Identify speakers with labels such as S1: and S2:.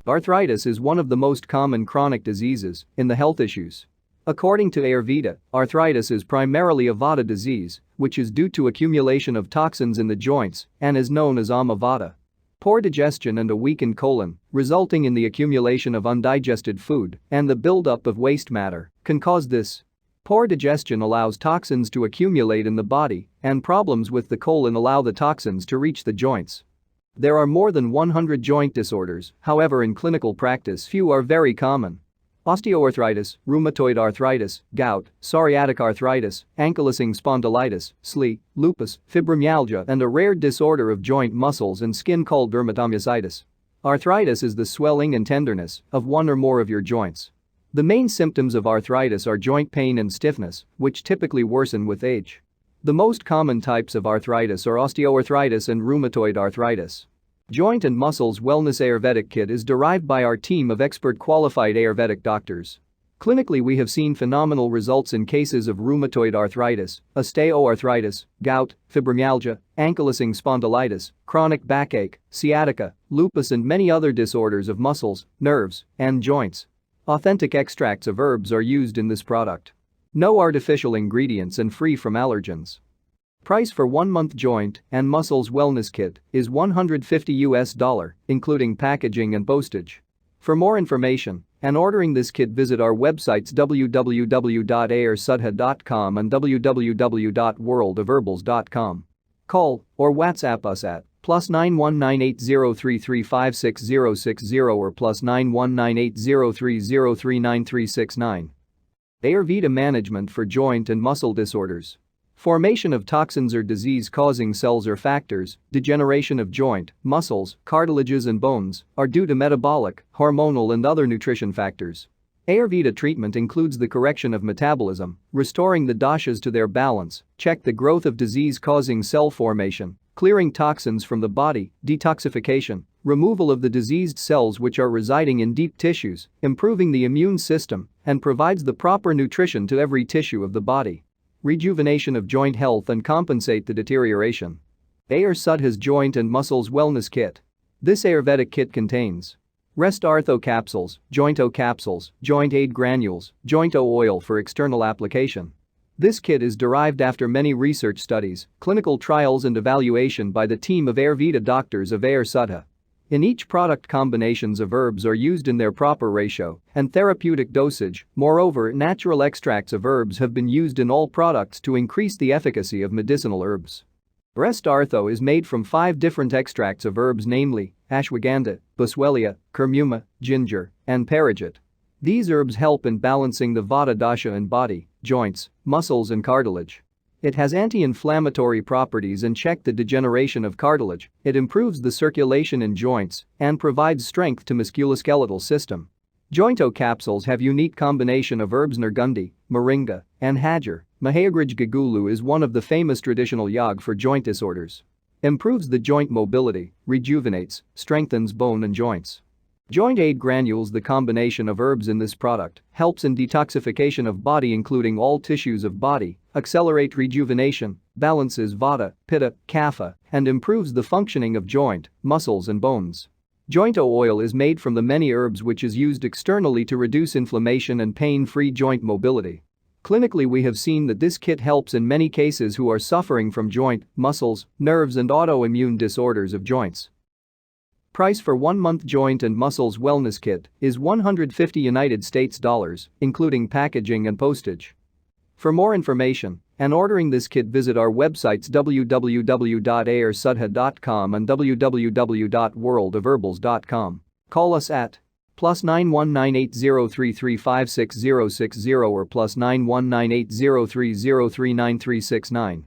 S1: Arthritis is one of the most common chronic diseases in the health issues. According to Ayurveda, arthritis is primarily a vata disease, which is due to accumulation of toxins in the joints and is known as Ama-vata. Poor digestion and a weakened colon, resulting in the accumulation of undigested food and the buildup of waste matter, can cause this. Poor digestion allows toxins to accumulate in the body, and problems with the colon allow the toxins to reach the joints. There are more than 100 joint disorders, however in clinical practice few are very common. Osteoarthritis, rheumatoid arthritis, gout, psoriatic arthritis, ankylosing spondylitis, SLE, lupus, fibromyalgia and a rare disorder of joint muscles and skin called dermatomyositis. Arthritis is the swelling and tenderness of one or more of your joints. The main symptoms of arthritis are joint pain and stiffness, which typically worsen with age. The most common types of arthritis are osteoarthritis and rheumatoid arthritis. Joint and Muscles Wellness Ayurvedic Kit is derived by our team of expert qualified Ayurvedic doctors. Clinically, we have seen phenomenal results in cases of rheumatoid arthritis, osteoarthritis, gout, fibromyalgia, ankylosing spondylitis, chronic backache, sciatica, lupus and many other disorders of muscles, nerves, and joints. Authentic extracts of herbs are used in this product. No artificial ingredients and free from allergens. Price for 1-month Joint and Muscles Wellness Kit is $150, including packaging and postage. For more information and ordering this kit, visit our websites www.AYUR-SUDHA.com and www.worldofherbals.com. Call or WhatsApp us at +91 98033566060 or +91 98030393969. Ayurveda Management for Joint and Muscle Disorders. Formation of toxins or disease-causing cells or factors, degeneration of joint, muscles, cartilages and bones are due to metabolic, hormonal and other nutrition factors. Ayurveda treatment includes the correction of metabolism, restoring the doshas to their balance, check the growth of disease-causing cell formation, clearing toxins from the body, detoxification, removal of the diseased cells which are residing in deep tissues, improving the immune system, and provides the proper nutrition to every tissue of the body. Rejuvenation of joint health and compensate the deterioration. AYUR-SUDHA's Joint and Muscles Wellness Kit. This Ayurvedic kit contains Rest-Artho Capsules, Jointo Capsules, Joint Aid Granules, Jointo Oil for external application. This kit is derived after many research studies, clinical trials and evaluation by the team of Ayurveda doctors of AYUR-SUDHA. In each product, combinations of herbs are used in their proper ratio and therapeutic dosage. Moreover, natural extracts of herbs have been used in all products to increase the efficacy of medicinal herbs. Rest-Artho is made from 5 different extracts of herbs, namely ashwagandha, boswellia, curcuma, ginger, and parijit. These herbs help in balancing the vata dosha in body, joints, muscles and cartilage. It has anti-inflammatory properties and check the degeneration of cartilage. It improves the circulation in joints and provides strength to musculoskeletal system. Jointo capsules have unique combination of herbs Nirgundi, Moringa, and Hajar. Mahayagraj Gagulu is one of the famous traditional yog for joint disorders. Improves the joint mobility, rejuvenates, strengthens bone and joints. Joint Aid Granules, the combination of herbs in this product, helps in detoxification of body including all tissues of body, accelerate rejuvenation, balances vata, pitta, kapha, and improves the functioning of joint, muscles and bones. Jointo Oil is made from the many herbs which is used externally to reduce inflammation and pain-free joint mobility. Clinically, we have seen that this kit helps in many cases who are suffering from joint, muscles, nerves and autoimmune disorders of joints. Price for 1-month Joint and Muscles Wellness Kit is $150, including packaging and postage. For more information and ordering this kit, visit our websites www.AYUR-SUDHA.com and www.worldofherbals.com. Call us at +91 98033566060 or +91 98030393969.